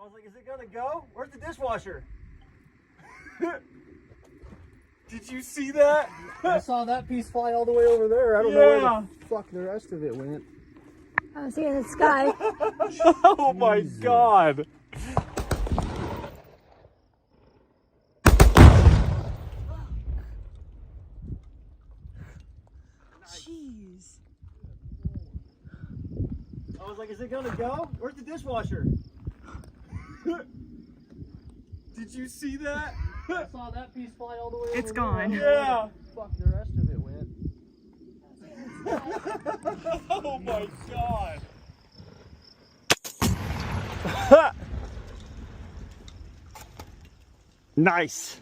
I was like, is it gonna go? Where's the dishwasher? Did you see that? I saw that piece fly all the way over there. I don't know where the fuck the rest of it went. I was seeing the sky. Oh my God. Jeez. I was like, is it gonna go? Where's the dishwasher? Did you see that? I saw that piece fly all the way over It's there. gone. Yeah. Fuck the rest of it went. Oh my God. Nice.